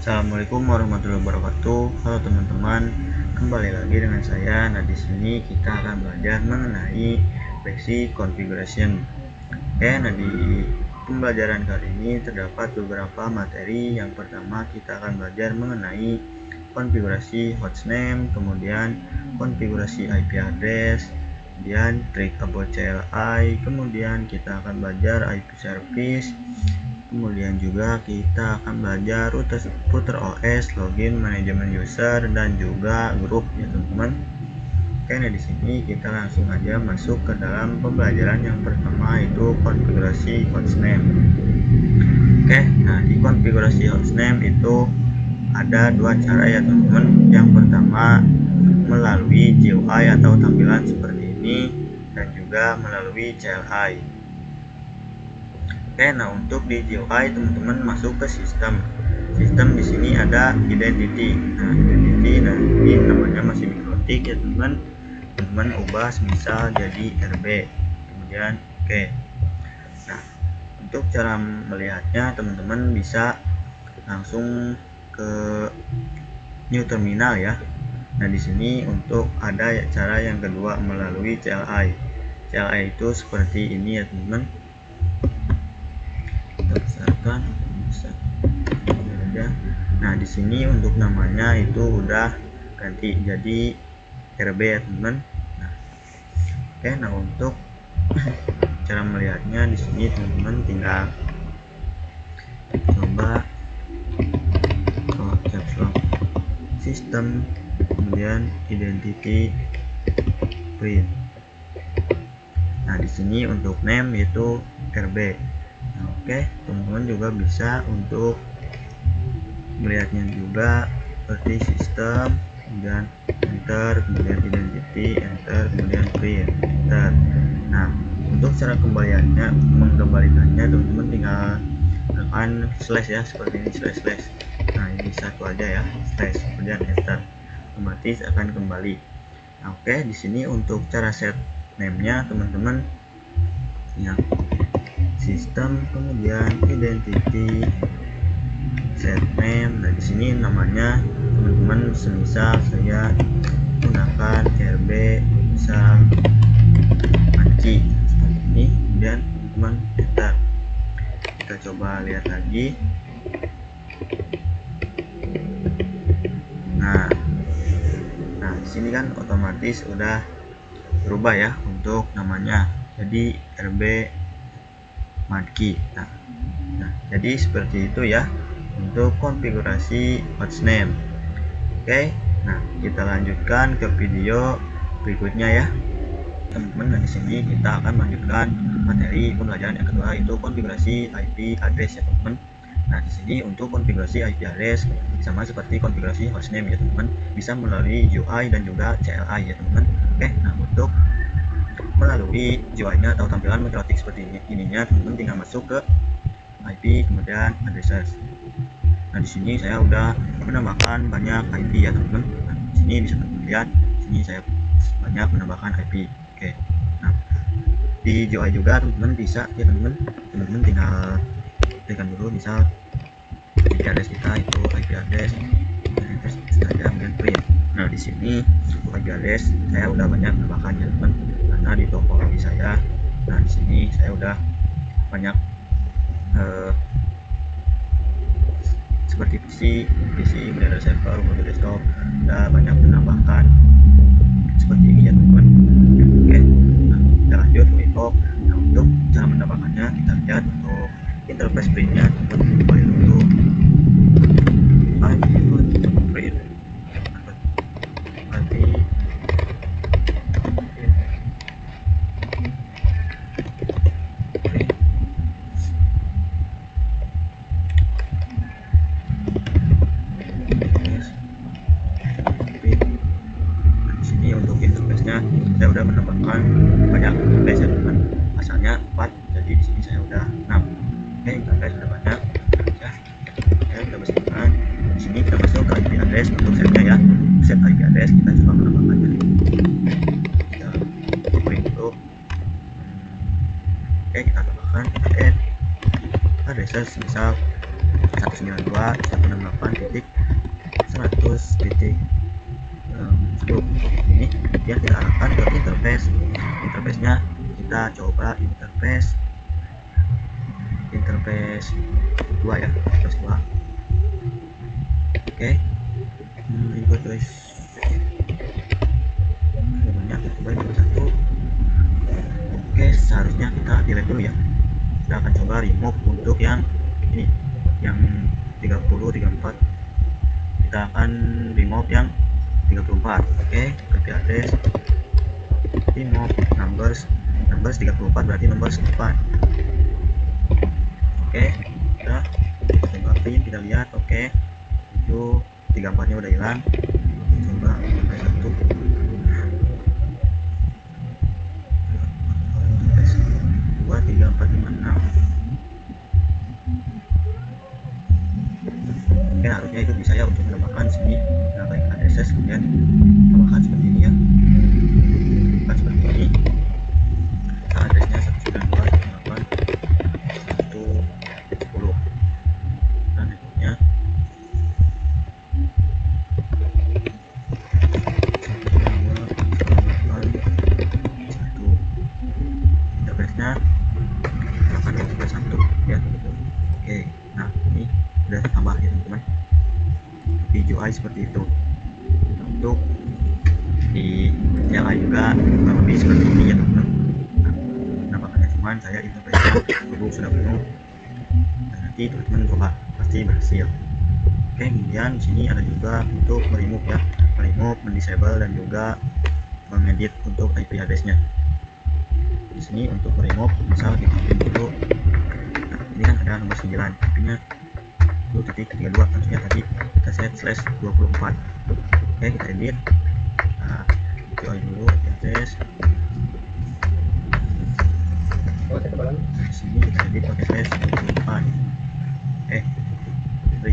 Assalamualaikum warahmatullahi wabarakatuh. Halo teman-teman, kembali lagi dengan saya. Nah, di sini kita akan belajar mengenai basic configuration. Oke, nah di pembelajaran kali ini terdapat beberapa materi. Yang pertama kita akan belajar mengenai konfigurasi hostname, kemudian konfigurasi IP address, kemudian trick about CLI, kemudian kita akan belajar IP service. Kemudian juga kita akan belajar router OS, login, manajemen user, dan juga grup ya teman-teman. Oke, nah di sini kita langsung aja masuk ke dalam pembelajaran yang pertama, yaitu konfigurasi hostname. Oke, nah di konfigurasi hostname itu ada dua cara ya teman-teman. Yang pertama melalui GUI atau tampilan seperti ini, dan juga melalui CLI. Oke, nah untuk di GUI teman-teman masuk ke sistem. Sistem di sini ada identity. Nah, identity, nah ini namanya masih mikrotik ya teman-teman. Teman-teman ubah misal jadi RB. Kemudian oke. Nah, untuk cara melihatnya teman-teman bisa langsung ke new terminal ya. Nah, di sini untuk ada cara yang kedua melalui CLI. CLI itu seperti ini ya teman-teman. Besarkan bisa ya. Nah, di sini untuk namanya itu udah ganti jadi RB ya teman. Nah, oke, nah untuk cara melihatnya di sini teman-teman tinggal coba caps lock sistem, kemudian identity print. Nah, di sini untuk name itu RB. Nah, oke, teman-teman juga bisa untuk melihatnya juga seperti sistem, kemudian enter, kemudian identity, enter, kemudian print, enter. Nah, untuk cara mengembalikannya teman-teman tinggal tekan slash ya, seperti ini slash. Nah, ini satu aja ya, slash, kemudian enter, otomatis akan kembali. Nah, oke, di sini untuk cara set name-nya teman-teman ya, sistem, kemudian identity, set name. Nah, di sini namanya teman-teman semisal saya gunakan RB misal Anki seperti ini, kemudian teman-teman enter. Kita coba lihat lagi. Nah, di sini kan otomatis udah berubah ya untuk namanya jadi RB Madki. Nah, jadi seperti itu ya untuk konfigurasi hostname. Oke, nah kita lanjutkan ke video berikutnya ya teman-teman. Nah, di sini kita akan melanjutkan materi pembelajaran yang kedua, yaitu konfigurasi IP address ya teman-teman. Nah, di sini untuk konfigurasi IP address sama seperti konfigurasi hostname ya teman-teman, bisa melalui UI dan juga CLI ya teman-teman. Oke, nah untuk melalui GUI-nya atau tampilan mikrotik seperti ininya teman-teman tinggal masuk ke IP, kemudian addresses. Nah, di sini saya udah menambahkan banyak IP ya teman-teman. Nah, di sini bisa lihat, di sini saya banyak menambahkan IP. Oke, nah di GUI juga teman-teman bisa ya teman-teman tinggal tekan dulu misal IP address kita itu IP address kemudian print. Nah, di sini IP address saya udah banyak menambahkan ya teman, karena di topologi saya. Nah, di sini saya udah banyak seperti PC, kemudian server, kemudian desktop, udah banyak menambahkan seperti ini ya teman-teman. Oke, nah kita lanjut ke info. Nah, untuk cara menambahkannya kita lihat untuk interface printnya teman-teman kembali dulu print saya udah menambahkan banyak interface ya teman, asalnya 4, jadi di sini saya udah 6. Oke, interface udah banyak ya. Oke, udah bersihkan. Di sini kita masuk ke IP address untuk setnya ya. Set IP address kita coba menambahkannya. Kita print dulu. Oke, kita tambahkan add addresses misal 192.168.100.10. Ini kemudian kita arahkan ke interface-nya. Kita coba interface 2 ya, interface 2. Oke, ikut guys. Sebenarnya kita coba interface 1. Oke, seharusnya kita delete dulu ya. Kita akan coba remove untuk yang ini, yang 30, 34. Kita akan remove yang 34. Oke, IP address remove numbers 34 berarti nomor 9. Oke, kita coba print, kita lihat. Oke, itu 34 nya udah hilang. Coba pakai 1 2 3 4 5 6. Oke, harusnya itu bisa ya untuk menambahkan sini baik address, kemudian tambahkan seperti ini ya, bukan seperti ini. Nah, addressnya 192.168.110 dan networknya 192.168.1. interface-nya akan kita 1 ya. Oke, nah ini udah tambah ya teman-teman di UI seperti itu. Untuk di CLI juga kurang lebih seperti ini ya teman-teman. Nah, nampaknya cuman saya interface-nya dulu sudah penuh, dan nanti teman-teman coba pasti berhasil. Oke, kemudian di sini ada juga untuk remove ya, remove, mendisable dan juga mengedit untuk IP address-nya. Di sini untuk remove misal kita print dulu. Nah, ini kan ada nomor 9, IP-nya 1.32, harusnya tadi kita set /24. Oke, kita edit. Nah, UI dulu IP address. Di sini kita edit pakai /24. Oke, 4. Oke.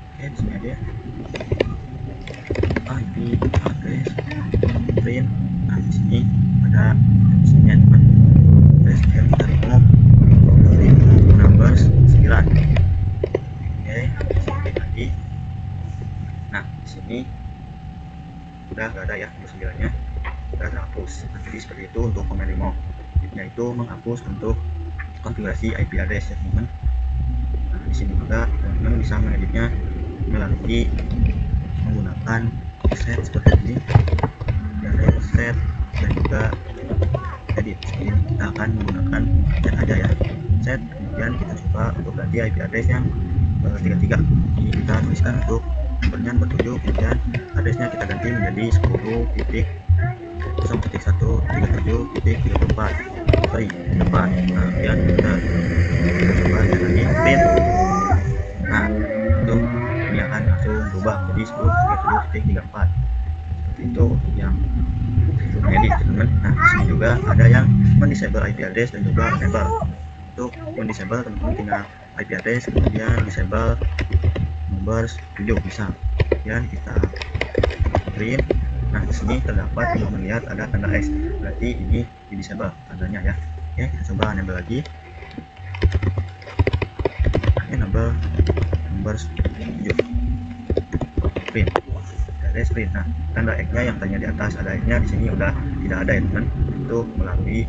Oke, di sini ada IP address print. Nah, di sini ada isinya teman. Kita remove numbers 9. Oke, seperti tadi. Nah, di sini udah nggak ada ya nomor 9-nya, udah terhapus. Nah, jadi seperti itu untuk command remove, yaitu menghapus untuk konfigurasi IP address ya teman-teman. Nah, di sini juga teman-teman bisa mengeditnya melalui menggunakan set seperti ini, direct set dan juga edit. Ini kita akan menggunakan set aja ya, set. Kemudian kita coba untuk ganti IP address yang 33. Ini kita tuliskan untuk nomornya nomor 7, kemudian addressnya kita ganti menjadi 10.0.137.34. Sorry, 4. Nah, kemudian kita coba lagi print. Nah, untuk ini akan langsung berubah menjadi 10.37.34. Seperti itu yang mengedit teman-teman. Nah, di sini juga ada yang mendisable IP address dan juga enable. Untuk mendisable teman-teman tinggal IP address, kemudian disable numbers 7 bisa. Kemudian kita print. Nah, di sini terdapat untuk melihat ada tanda X, berarti ini di disable tandanya ya. Oke, kita coba enable lagi. Enable numbers 7 print. Ada print. Nah, tanda X-nya yang tadinya di atas ada X-nya, di sini udah tidak ada ya teman. Itu melalui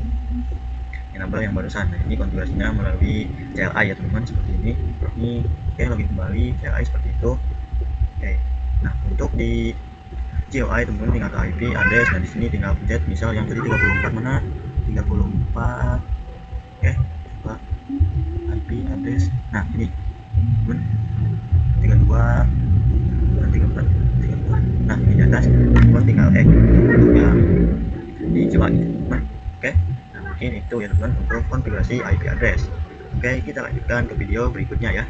enable yang barusan. Nah, ini konfigurasinya melalui CLI ya teman-teman, seperti ini. Ini oke, login kembali CLI seperti itu. Oke. Nah, untuk di GUI teman-teman tinggal ke IP address, dan di sini tinggal pencet misal yang tadi 34 mana? 34. Oke, coba IP address. Nah, ini teman 32 dan 34. Nah, ini di atas teman tinggal untuk yang di GUI teman. Oke. Nah, mungkin itu ya teman untuk konfigurasi IP address. Oke, kita lanjutkan ke video berikutnya ya.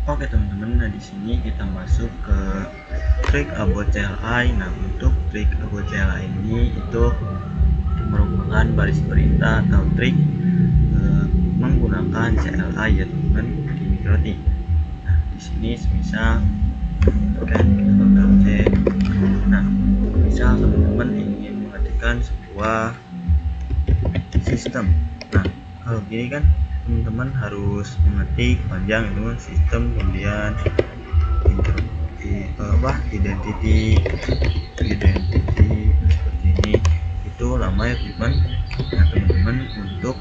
Oke teman-teman, nah di sini kita masuk ke trik about CLI. Nah, untuk trik about CLI ini itu merupakan baris perintah atau trik menggunakan CLI ya teman-teman di MikroTik. Nah, di sini semisal kan kita bakal cek. Nah, misal teman-teman ingin mengetikkan sebuah sistem. Nah, kalau gini kan teman-teman harus mengetik panjang itu kan sistem, kemudian identity seperti ini, itu lama ya teman-teman. Nah, teman-teman untuk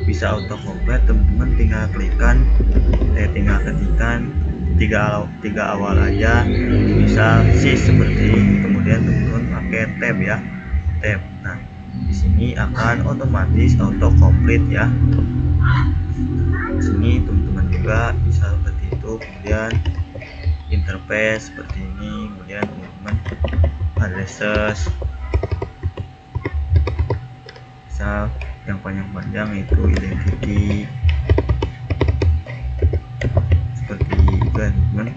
bisa auto complete, teman-teman tinggal ketikkan tiga awal aja, misal sys seperti ini, kemudian teman-teman pakai tab ya, tab. Nah, di sini akan otomatis auto complete ya. Di sini teman-teman juga bisa seperti itu, kemudian interface seperti ini, kemudian teman-teman addresses, misal yang panjang-panjang itu identity seperti itu kan teman-teman.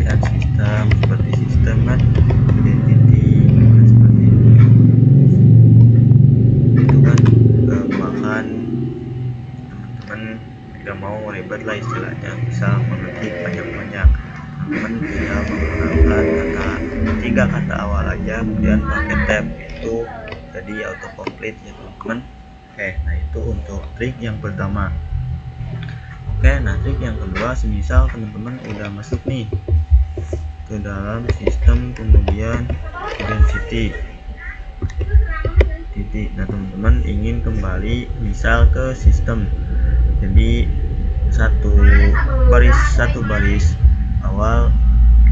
Dan sistem seperti sistem kan identity seperti ini, itu kan bahkan teman-teman tidak mau ribet lah istilahnya, bisa mengetik panjang-panjang, teman-teman tinggal menggunakan tiga kata awal aja, kemudian pakai tab, itu jadi auto complete ya teman-teman. Oke, nah itu untuk trik yang pertama. Oke, nah trik yang kedua, semisal teman-teman udah masuk nih ke dalam sistem, kemudian identity titik. Nah, teman-teman ingin kembali misal ke sistem, jadi satu baris awal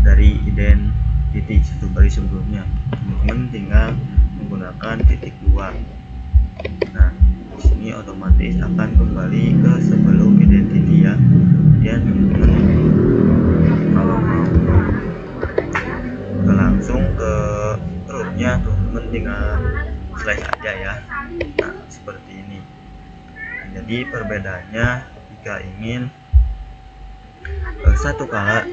dari identity, satu baris sebelumnya, teman-teman tinggal menggunakan titik 2. Nah, di sini otomatis akan kembali ke sebelum identity ya. Kemudian teman-teman kalau mau langsung ke rootnya, teman-teman tinggal slash aja ya. Nah, seperti ini. Jadi perbedaannya, jika ingin satu kata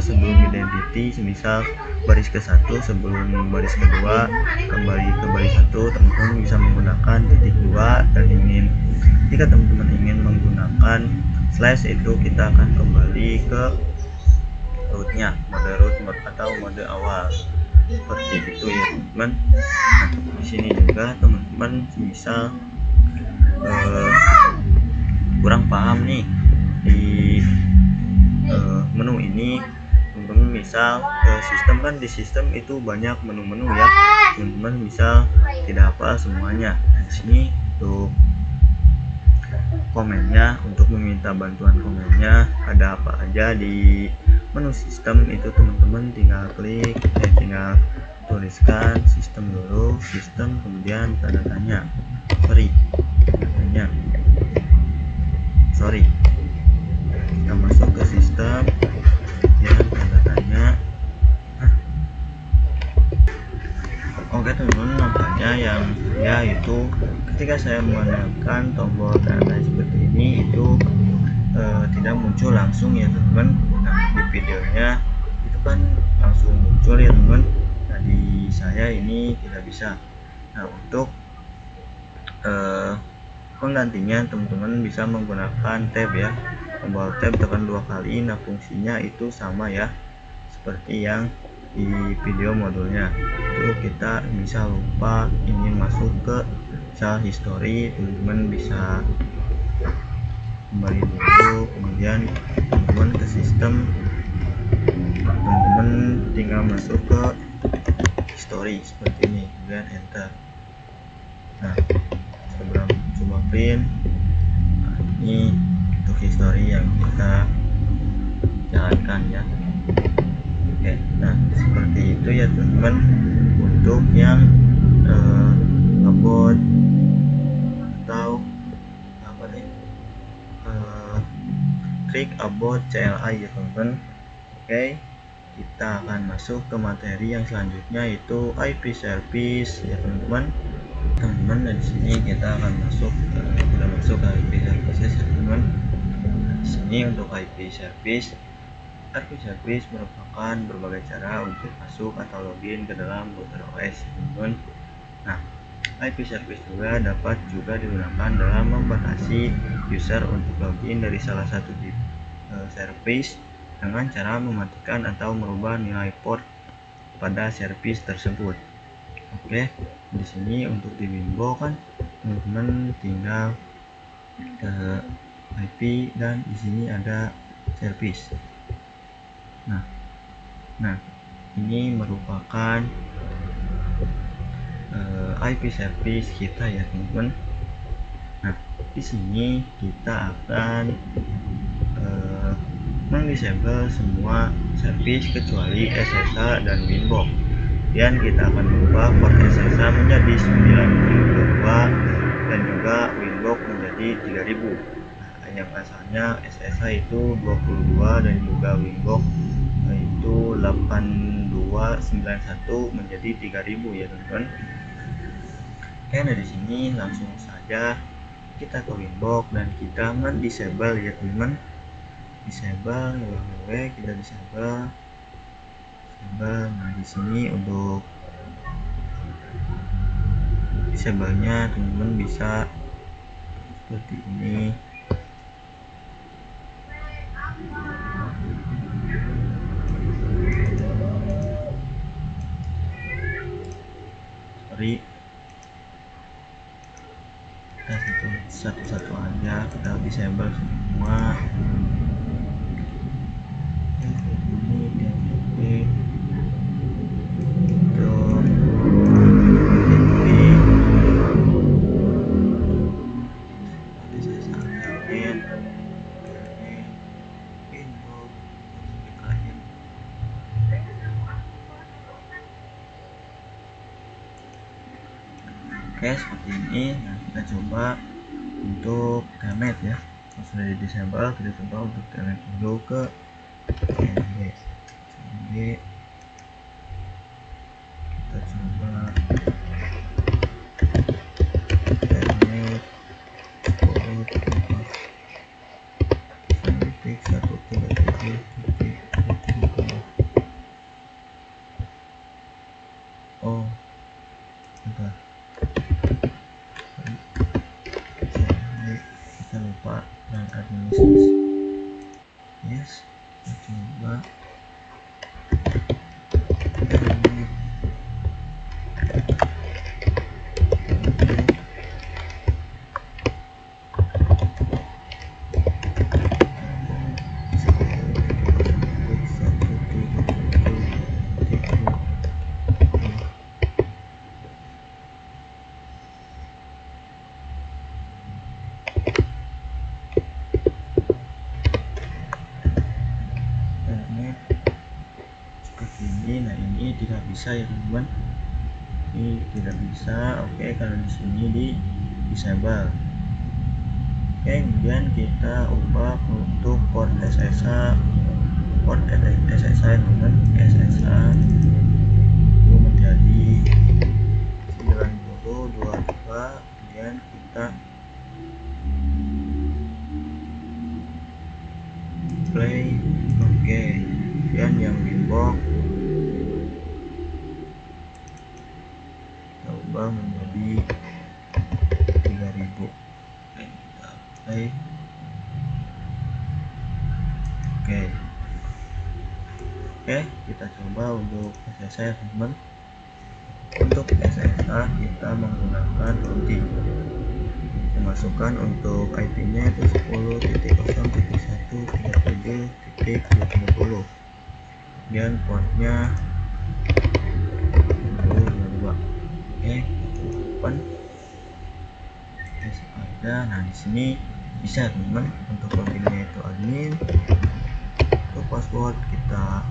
sebelum identity, semisal baris ke-1 sebelum baris kedua kembali ke baris 1, teman-teman bisa menggunakan titik 2, dan jika teman-teman ingin menggunakan slash, itu kita akan kembali ke rootnya, mode root atau mode awal seperti itu ya teman-teman. Nah, di sini juga teman-teman misal kurang paham nih di menu ini, teman-teman misal sistem kan, di sistem itu banyak menu-menu ya, teman-teman misal tidak hafal semuanya. Nah, di sini untuk komennya, untuk meminta bantuan komennya ada apa aja di menu sistem itu, teman-teman tinggal tinggal tuliskan sistem dulu, sistem, kemudian tanda tanya, kita masuk ke sistem, kemudian tanda tanya. Oke teman-teman, nampaknya yang itu ketika saya menekan tombol tanda tanya seperti ini, itu tidak muncul langsung ya teman-teman. Nah, di videonya itu kan langsung muncul ya teman-teman. Nah, di saya ini tidak bisa. Nah, untuk penggantinya teman-teman bisa menggunakan tab ya, tombol tab tekan 2 kali. Nah, fungsinya itu sama ya seperti yang di video modulnya. Itu kita misal lupa ingin masuk ke misal history, teman-teman bisa kembali dulu, kemudian teman-teman ke sistem, teman-teman tinggal masuk ke history seperti ini, kemudian enter. Nah, coba print. Nah, ini untuk history yang kita jalankan ya. Oke, nah seperti itu ya teman-teman untuk yang about atau apa nih trik about CLI ya teman-teman. Oke, kita akan masuk ke materi yang selanjutnya, itu IP service ya teman-teman. Dan di sini kita akan masuk ke IP service ya teman-teman. Di sini untuk IP service IP service merupakan berbagai cara untuk masuk atau login ke dalam router OS, teman-teman. Nah, IP service juga dapat digunakan dalam membatasi user untuk login dari salah satu service dengan cara mematikan atau merubah nilai port pada service tersebut. Oke, di sini untuk di Windows kan teman-teman tinggal ke IP dan di sini ada service. Nah, ini merupakan IP service kita ya, teman-teman. Nah, di sini kita akan mendisable semua service kecuali SSH dan Winbox. Dan kita akan mengubah port SSH menjadi 92 dan juga Winbox menjadi 3000. Nah, yang asalnya SSH itu 22 dan juga Winbox itu 8291 menjadi 3000 ya, teman-teman. Oke, nah di sini langsung saja kita ke Winbox dan kita mendisable ya, teman-teman. Disable kita disable. Nah, di sini untuk disable-nya teman-teman bisa seperti ini. Sorry, kita satu-satu aja kita disable semua. Oke, seperti ini. Nah, kita coba untuk telnet ya. Kalau sudah di disable, kita coba untuk telnet dulu ke CMD. Kita coba telnet 10.137.0. Oh, bentar. Kita lupa dan administrasi. Yes, kita coba nah ini tidak bisa ya, teman-teman. Ini tidak bisa. Oke, kalau di sini di disable. Oke, kemudian kita ubah untuk port SSH. Port SSH teman, SSH itu menjadi 9022. Kemudian kita play. Oke, kemudian yang Winbox kita ubah menjadi 3000. Oke, kita play. Oke, kita coba untuk SSH, teman-teman. Untuk SSH kita menggunakan routing. Masukkan untuk IP-nya itu 10.1.37.20. Kemudian portnya 22. Oke, open. Ada. Nah, di sini bisa, teman-teman, untuk loginnya itu admin. Untuk password kita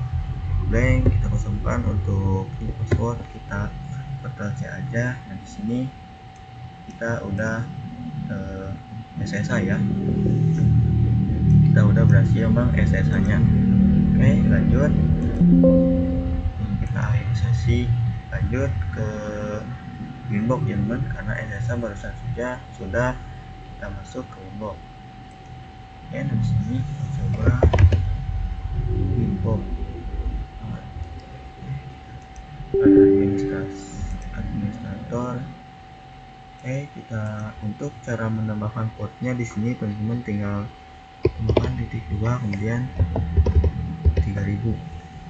blank, kita kosongkan. Untuk ini password kita Ctrl C aja. Nah, di sini kita udah SSH ya. Kita udah berhasil SSH nya. Oke, lanjut. Kita akhiri sesi. Lanjut ke Winbox ya, teman, karena SSH barusan sudah kita masuk ke Winbox. Oke, di sini kita coba Winbox. Kita untuk cara menambahkan portnya di sini teman-teman tinggal tambahkan titik 2 kemudian 3000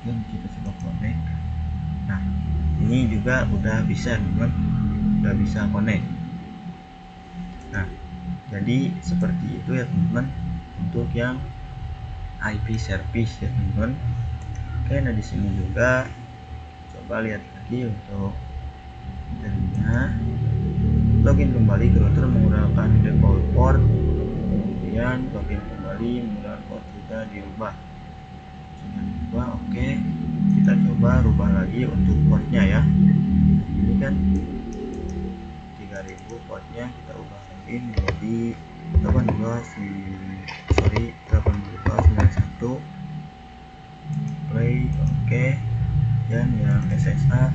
dan kita coba connect. Nah, ini juga udah bisa teman-teman, udah bisa connect. Nah, jadi seperti itu ya teman-teman untuk yang IP service ya teman-teman. Nah di sini juga coba lihat lagi untuk intinya login kembali ke router menggunakan default port, kemudian login kembali menggunakan port kita dirubah, oke. Kita coba rubah lagi untuk portnya ya, ini kan 3000 portnya kita ubah lagi menjadi 8291 play, oke. Dan yang SSA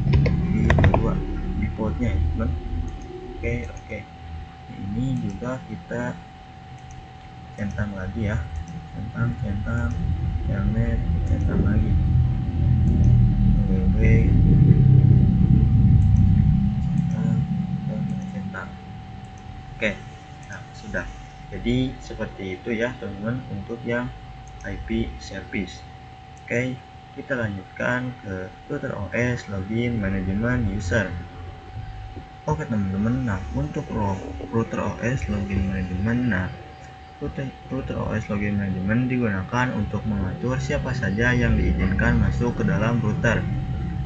di kedua di portnya ya teman. Oke. Ini juga kita centang lagi ya, centang telnet, centang lagi www, centang. Oke, nah sudah. Jadi seperti itu ya teman-teman untuk yang IP service. Oke, kita lanjutkan ke router OS login manajemen user. Oke teman-teman, nah untuk router OS login manajemen, nah router OS login manajemen digunakan untuk mengatur siapa saja yang diizinkan masuk ke dalam router,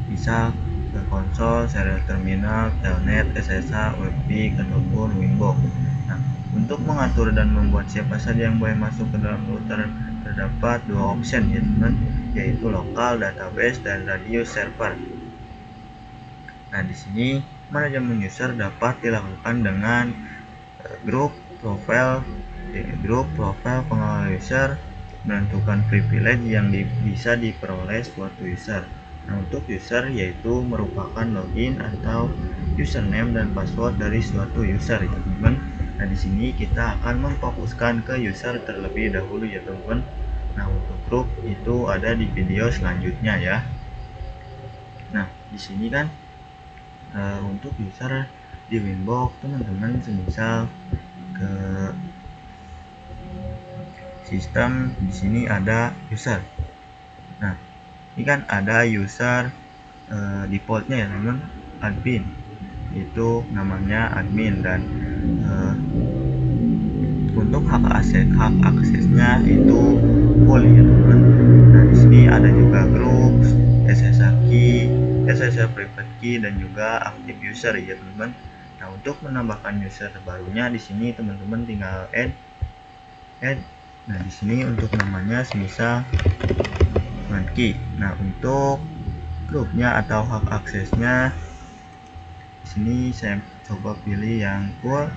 bisa ke konsol, serial terminal, telnet, SSH, WebPIC, ataupun Winbox. Nah, untuk mengatur dan membuat siapa saja yang boleh masuk ke dalam router terdapat dua option ya teman, yaitu lokal database dan radius server. Nah, di sini manajemen user dapat dilakukan dengan grup profile pengawal user, menentukan privilege yang bisa diperoleh suatu user. Nah, untuk user yaitu merupakan login atau username dan password dari suatu user ya teman-teman. Nah, di sini kita akan memfokuskan ke user terlebih dahulu ya teman-teman. Nah, untuk grup itu ada di video selanjutnya ya. Nah, di sini kan untuk user di Winbox teman-teman semisal ke sistem, di sini ada user. Nah, ini kan ada user defaultnya ya teman, admin, itu namanya admin, dan untuk hak aksesnya itu full ya teman. Nah, di sini ada juga group, SSH key, SSH private key, dan juga active user ya teman. Nah, untuk menambahkan user barunya di sini teman-teman tinggal add. Nah, di sini untuk namanya semisal monkey. Nah, untuk grupnya atau hak aksesnya di sini saya coba pilih yang full.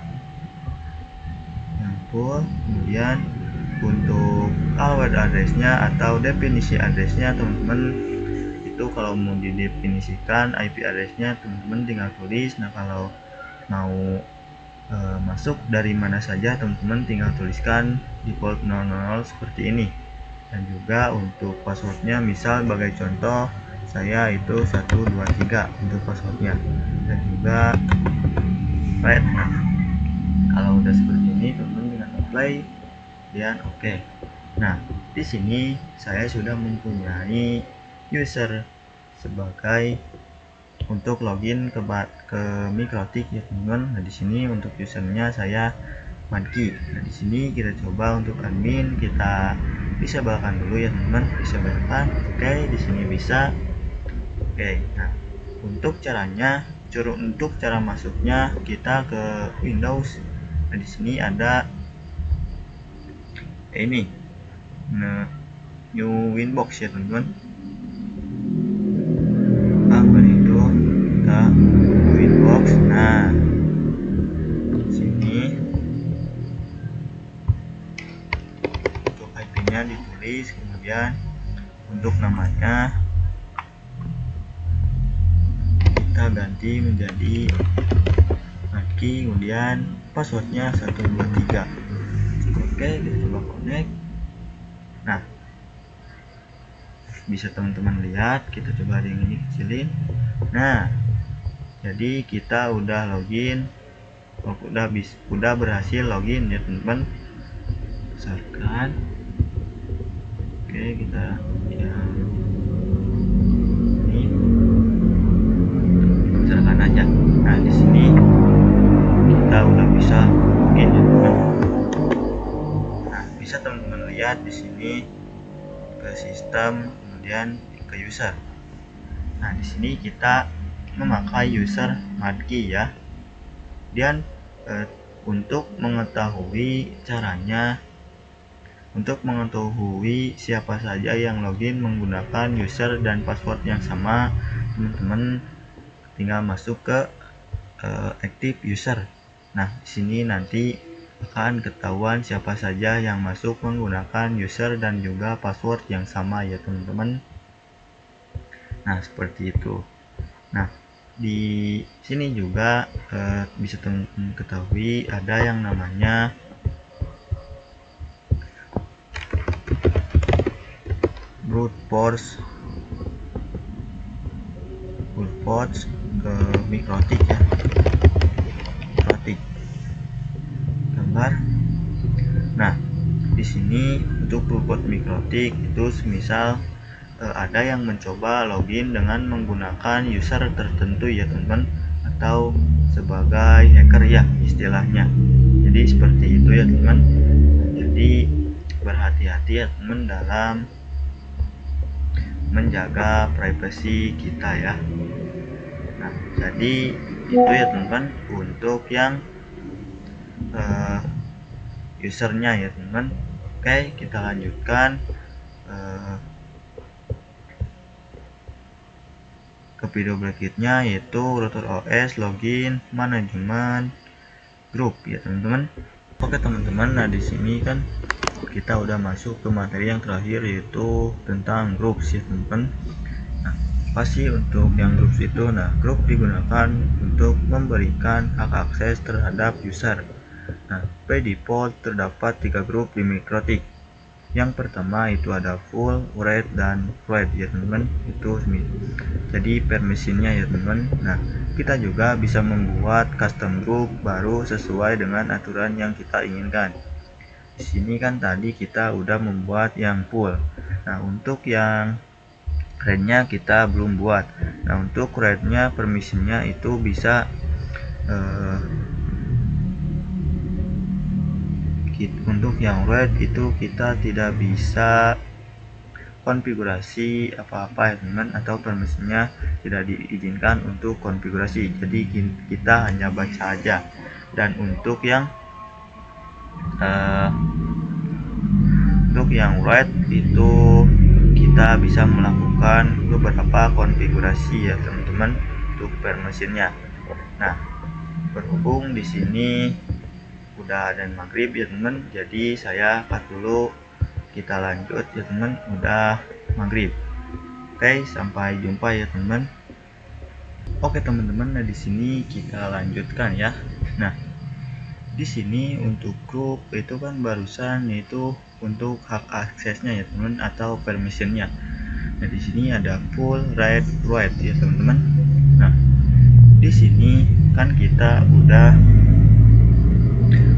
Kemudian untuk keyword addressnya atau definisi addressnya teman-teman, itu kalau mau didefinisikan IP addressnya teman-teman tinggal tulis. Nah, kalau mau masuk dari mana saja teman-teman tinggal tuliskan default 00 seperti ini. Dan juga untuk passwordnya, misal sebagai contoh saya itu 123 untuk passwordnya, dan juga right. Nah, kalau udah seperti ini teman-teman tinggal apply dan oke. Nah, di sini saya sudah mempunyai user sebagai untuk login ke Mikrotik ya teman-teman. Nah, di sini untuk usernya saya Monkey. Nah, di sini kita coba untuk admin, kita bisa bawakan dulu ya teman-teman, bisa bawakan. Oke, di sini bisa. Oke, nah untuk caranya, untuk cara masuknya kita ke Windows. Nah, di sini ada ini, new Winbox ya teman-teman. Itu kita Winbox. Nah, sini untuk IP-nya ditulis, kemudian untuk namanya kita ganti menjadi Monkey, kemudian passwordnya 123. Oke, kita coba connect. Nah, bisa teman-teman lihat, kita coba yang ini kecilin. Nah, jadi kita udah login udah berhasil login ya teman-teman. Besarkan. Oke, kita yang ini besarkan aja. Nah, di sini kita udah bisa login ya teman-teman. Nah, bisa teman-teman lihat di sini ke sistem, kemudian ke user. Nah, di sini kita memakai user Madki ya. Dan untuk mengetahui caranya, untuk mengetahui siapa saja yang login menggunakan user dan password yang sama, teman-teman tinggal masuk ke active user. Nah, di sini nanti akan ketahuan siapa saja yang masuk menggunakan user dan juga password yang sama ya teman-teman. Nah, seperti itu. Nah, di sini juga bisa teman-teman ketahui ada yang namanya brute force ke mikrotik ya, mikrotik gambar. Nah, di sini untuk brute force mikrotik itu semisal ada yang mencoba login dengan menggunakan user tertentu ya teman-teman, atau sebagai hacker ya istilahnya. Jadi seperti itu ya teman. Jadi berhati-hati ya teman dalam menjaga privasi kita ya. Nah, jadi itu ya teman-teman untuk yang usernya ya teman-teman. Oke, kita lanjutkan ke video berikutnya, yaitu router OS login manajemen grup ya teman-teman. Oke teman-teman, nah di sini kan kita udah masuk ke materi yang terakhir, yaitu tentang grup ya teman-teman. Nah, pasti untuk yang grup itu, nah grup digunakan untuk memberikan hak akses terhadap user. Nah, by default terdapat 3 grup di mikrotik. Yang pertama itu ada full, read, dan write ya teman-teman. Itu jadi permissionnya ya teman-teman. Nah, kita juga bisa membuat custom group baru sesuai dengan aturan yang kita inginkan. Di sini kan tadi kita udah membuat yang full. Nah, untuk yang read-nya kita belum buat. Nah, untuk read-nya permissionnya itu bisa untuk yang read itu kita tidak bisa konfigurasi apa-apa ya teman, atau permisinya tidak diizinkan untuk konfigurasi, jadi kita hanya baca aja. Dan untuk yang write itu kita bisa melakukan beberapa konfigurasi ya teman-teman untuk permisinya. Nah, berhubung di sini udah dan maghrib ya teman, jadi saya cut dulu, kita lanjut ya teman, udah maghrib. Oke, sampai jumpa ya teman. Oke teman-teman, nah di sini kita lanjutkan ya. Nah, di sini untuk grup itu kan barusan yaitu untuk hak aksesnya ya teman, atau permissionnya. Nah, di sini ada full, read, write ya teman-teman. Nah, di sini kan kita udah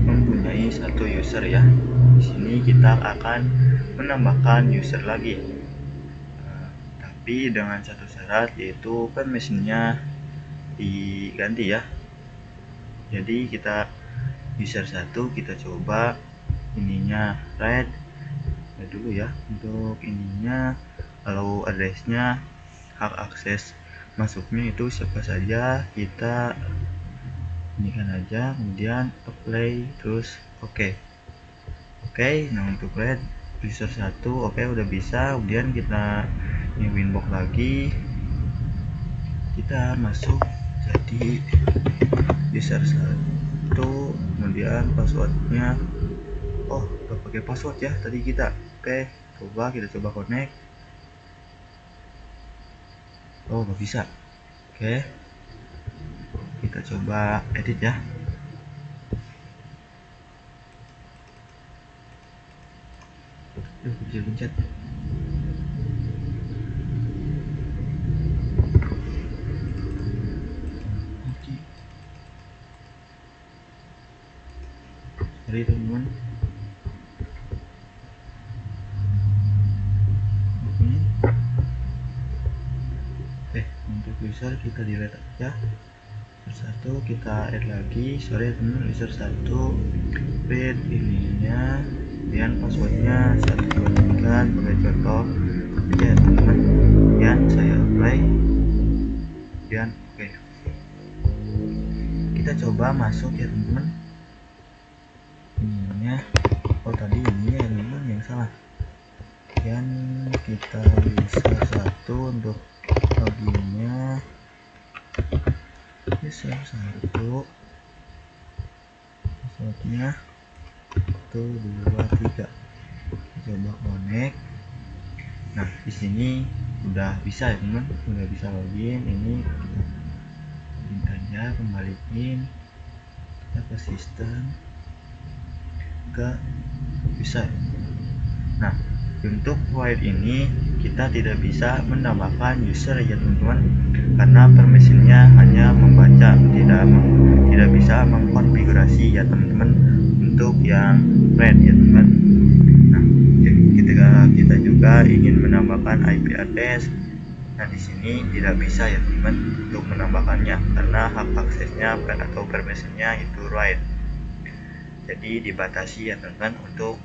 mempunyai satu user ya. Di sini kita akan menambahkan user lagi, tapi dengan satu syarat, yaitu permissionnya diganti ya. Jadi kita user 1 kita coba ininya read dulu ya. Untuk ininya, kalau addressnya, hak akses masuknya itu siapa saja, kita ini kan aja, kemudian apply, terus oke. Nah, untuk read user 1 oke, udah bisa. Kemudian kita new inbox lagi, kita masuk jadi user 1, kemudian passwordnya gak pakai password ya tadi kita. Kita coba connect. Gak bisa. Kita coba edit ya. Pencet. sorry teman-teman. Oke, untuk user kita delete aja. Satu kita add lagi, sorry teman, user 1 read ininya dan passwordnya 123 sebagai contoh ya teman-teman, dan saya apply dan oke. Kita coba masuk ya teman-teman. Ininya tadi ini ya teman-teman yang salah, dan kita user 1 untuk loginnya user 1 passwordnya 123. Coba connect. Nah di sini udah bisa ya teman, udah bisa login. Ini kita login aja, kembaliin kita ke sistem, ke bisa ya. Nah untuk void ini kita tidak bisa menambahkan user ya teman-teman, karena permissionnya hanya membaca, tidak bisa mengkonfigurasi ya teman-teman untuk yang read ya teman. Nah ketika kita juga ingin menambahkan IP address, nah di sini tidak bisa ya teman untuk menambahkannya karena hak aksesnya atau permissionnya itu write, jadi dibatasi ya teman untuk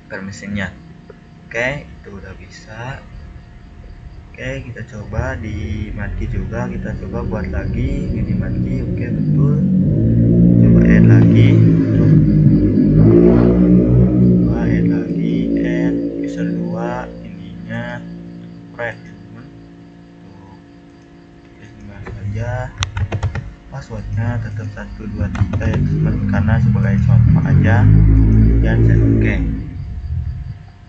permissionnya. Oke, itu udah bisa. Oke, kita coba di Marquee juga, kita coba buat lagi ini Marquee. Oke, betul. Coba add lagi, add user 2 ininya red. Oke, saja. Passwordnya tetap 123 ya teman, karena sebagai contoh aja, dan saya oke.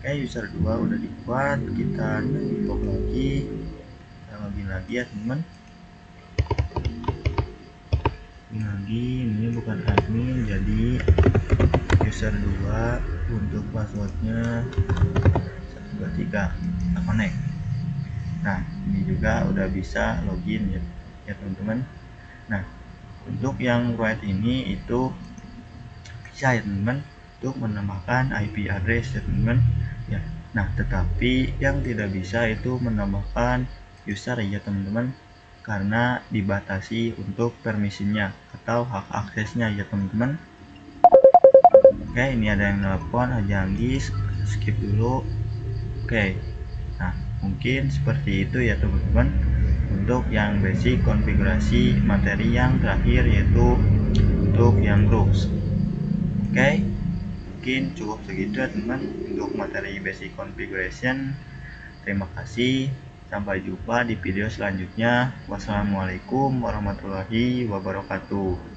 Oke, user 2 udah dibuat, kita input lagi, kita login lagi ya teman. Ini lagi, ini bukan admin, jadi user 2 untuk passwordnya 123, kita connect. Nah ini juga udah bisa login ya teman-teman. Nah untuk yang write ini itu bisa ya teman-teman untuk menambahkan IP address ya teman-teman ya. Nah tetapi yang tidak bisa itu menambahkan user ya teman-teman, karena dibatasi untuk permisinya atau hak aksesnya ya teman-teman. Oke, ini ada yang nelpon aja, skip dulu. Oke, nah mungkin seperti itu ya teman-teman untuk yang basic konfigurasi materi yang terakhir, yaitu untuk yang groups. Oke, mungkin cukup segitu ya teman untuk materi basic configuration. Terima kasih, sampai jumpa di video selanjutnya. Wassalamualaikum warahmatullahi wabarakatuh.